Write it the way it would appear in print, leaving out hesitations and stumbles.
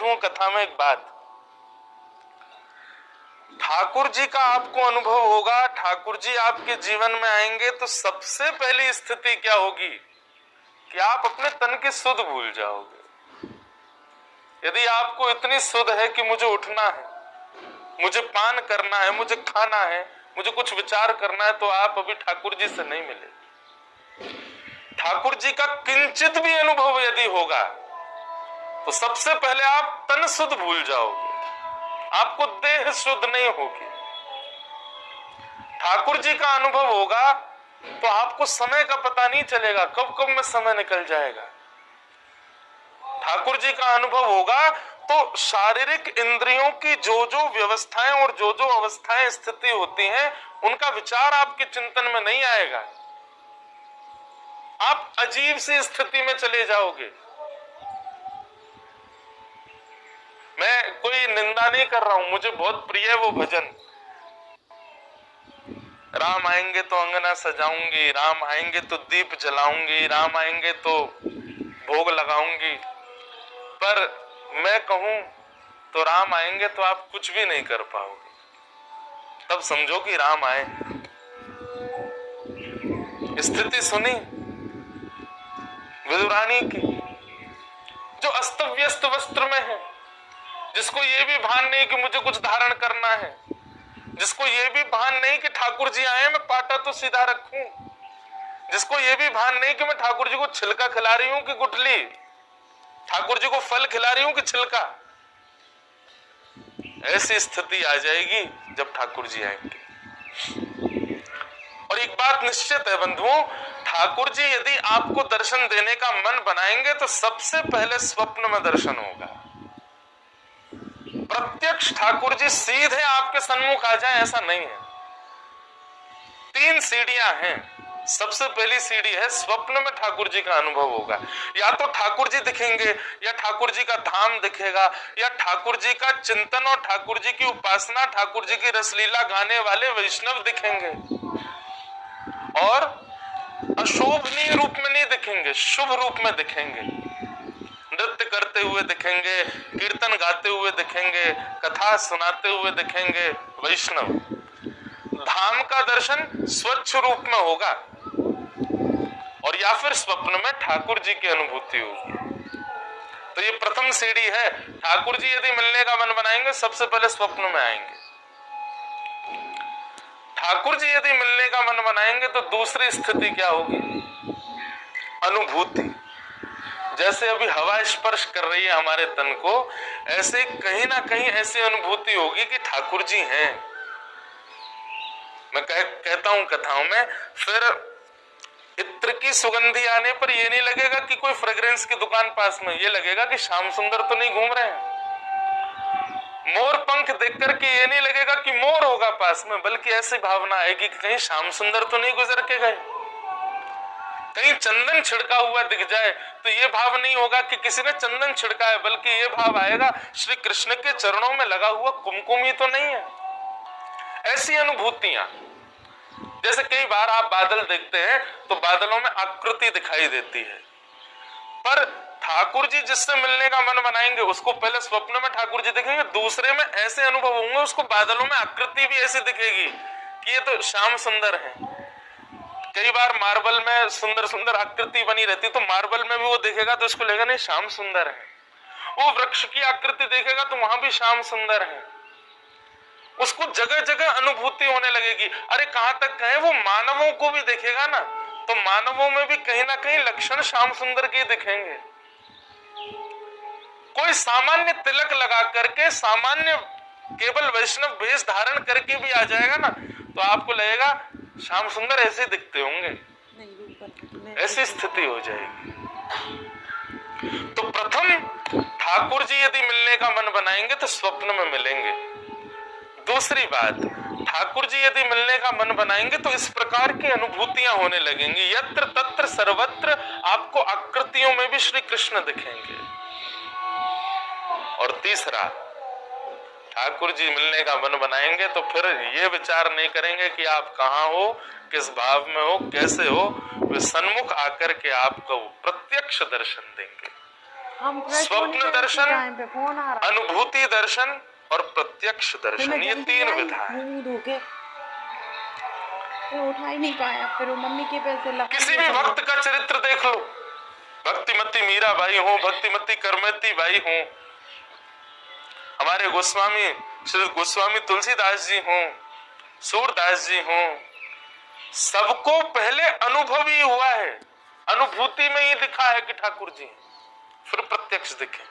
बंधुओं कथा में एक बात, ठाकुर जी का आपको अनुभव होगा, ठाकुर जी आपके जीवन में आएंगे तो सबसे पहली स्थिति क्या होगी कि आप अपने तन की सुध भूल जाओगे। यदि आपको इतनी सुध है कि मुझे उठना है, मुझे पान करना है, मुझे खाना है, मुझे कुछ विचार करना है, तो आप अभी ठाकुर जी से नहीं मिले। ठाकुर जी का किंचित भी अनुभव यदि होगा तो सबसे पहले आप तन सुध भूल जाओगे, आपको देह शुद्ध नहीं होगी। ठाकुर जी का अनुभव होगा तो आपको समय का पता नहीं चलेगा, कब कब में समय निकल जाएगा। ठाकुर जी का अनुभव होगा तो शारीरिक इंद्रियों की जो जो व्यवस्थाएं और जो जो अवस्थाएं स्थिति होती हैं उनका विचार आपके चिंतन में नहीं आएगा, आप अजीब सी स्थिति में चले जाओगे। मैं कोई निंदा नहीं कर रहा हूं, मुझे बहुत प्रिय है वो भजन, राम आएंगे तो अंगना सजाऊंगी, राम आएंगे तो दीप जलाऊंगी, राम आएंगे तो भोग लगाऊंगी। पर मैं कहूं तो राम आएंगे तो आप कुछ भी नहीं कर पाओगे, तब समझो कि राम आए। स्थिति सुनी विदुरानी की, जो अस्त व्यस्त वस्त्र में है, जिसको ये भी भान नहीं कि मुझे कुछ धारण करना है, जिसको ये भी भान नहीं कि ठाकुर जी आए मैं पाटा तो सीधा रखूं, जिसको ये भी भान नहीं कि मैं ठाकुर जी को छिलका खिला रही हूं कि गुठली, ठाकुर जी को फल खिला रही हूं कि छिलका। ऐसी स्थिति आ जाएगी जब ठाकुर जी आएंगे। और एक बात निश्चित है बंधुओं, ठाकुर जी यदि आपको दर्शन देने का मन बनाएंगे तो सबसे पहले स्वप्न में दर्शन होगा। प्रत्यक्ष ठाकुर जी सीधे आपके सन्मुख आ जाए ऐसा नहीं है। 3 सीढ़ियां हैं। सबसे पहली सीढ़ी है स्वप्न में ठाकुर जी का अनुभव होगा। या तो ठाकुर जी दिखेंगे, या ठाकुर जी का धाम दिखेगा, या ठाकुर जी का चिंतन और ठाकुर जी की उपासना, ठाकुर जी की रसलीला गाने वाले वैष्णव दिखेंगे। और अशोभनीय रूप में नहीं दिखेंगे, शुभ रूप में दिखेंगे, नृत्य करते हुए दिखेंगे, कीर्तन गाते हुए दिखेंगे, कथा सुनाते हुए दिखेंगे वैष्णव। धाम का दर्शन स्वच्छ रूप में होगा, और या फिर स्वप्न में ठाकुर जी की अनुभूति होगी। तो ये प्रथम सीढ़ी है। ठाकुर जी यदि मिलने का मन बनाएंगे सबसे पहले स्वप्न में आएंगे। ठाकुर जी यदि मिलने का मन बनाएंगे तो दूसरी स्थिति क्या होगी? अनुभूति। जैसे अभी हवा स्पर्श कर रही है हमारे तन को, ऐसे कहीं ना कहीं ऐसी अनुभूति होगी कि ठाकुर जी हैं। मैं कहता हूं कथाओं में, फिर इत्र की सुगंधी आने पर ये नहीं लगेगा कि कोई फ्रेग्रेंस की दुकान पास में, ये लगेगा कि श्याम सुंदर तो नहीं घूम रहे हैं। मोर पंख देख करके ये नहीं लगेगा कि मोर होगा पास में, बल्कि ऐसी भावना आएगी कि कहीं श्याम सुंदर तो नहीं गुजर के गए। कहीं चंदन छिड़का हुआ दिख जाए तो ये भाव नहीं होगा कि किसी ने चंदन छिड़का है, बल्कि ये भाव आएगा श्री कृष्ण के चरणों में लगा हुआ कुमकुम ही तो नहीं है। ऐसी अनुभूतियां, जैसे कई बार आप बादल देखते हैं तो बादलों में आकृति दिखाई देती है, पर ठाकुर जी जिससे मिलने का मन बनाएंगे उसको पहले स्वप्न में ठाकुर जी दिखेंगे, दूसरे में ऐसे अनुभव होंगे उसको बादलों में आकृति भी ऐसी दिखेगी कि ये तो श्याम सुंदर है। कई बार मार्बल में सुंदर सुंदर आकृति बनी रहती, तो मार्बल में भी वो देखेगा तो उसको लगेगा नहीं श्याम सुंदर है। वो वृक्ष की आकृति देखेगा तो वहां भी श्याम सुंदर है। उसको जगह जगह अनुभूति होने लगेगी। अरे कहां तक कहे, वो मानवों को भी देखेगा ना तो मानवों में भी कहीं ना कहीं लक्षण श्याम सुंदर के दिखेंगे। कोई सामान्य तिलक लगा करके, सामान्य केवल वैष्णव वेश धारण करके भी आ जाएगा ना तो आपको लगेगा श्याम सुंदर ऐसे दिखते होंगे, ऐसी स्थिति हो जाएगी। तो प्रथम ठाकुर जी यदि मिलने का मन बनाएंगे तो स्वप्न में मिलेंगे। दूसरी बात, ठाकुर जी यदि मिलने का मन बनाएंगे तो इस प्रकार की अनुभूतियां होने लगेंगी, यत्र तत्र सर्वत्र आपको आकृतियों में भी श्री कृष्ण दिखेंगे। और तीसरा, ठाकुर जी मिलने का मन बनाएंगे तो फिर ये विचार नहीं करेंगे कि आप कहाँ हो, किस भाव में हो, कैसे हो, वे सन्मुख आकर के आपको प्रत्यक्ष दर्शन देंगे। स्वप्न दर्शन, फोन आ रहा, अनुभूति दर्शन और प्रत्यक्ष दर्शन, ये 3 विधा है। उठा ही नहीं पाया, फिर वो मम्मी के पैसे लगा। किसी भी भक्त का चरित्र देख लो, भक्तिमती मीराबाई हो, भक्तिमती करमती बाई हो, हमारे गोस्वामी श्री गोस्वामी तुलसीदास जी हो, सूरदास जी हो, सबको पहले अनुभव ही हुआ है, अनुभूति में ही दिखा है कि ठाकुर जी, फिर प्रत्यक्ष दिखे।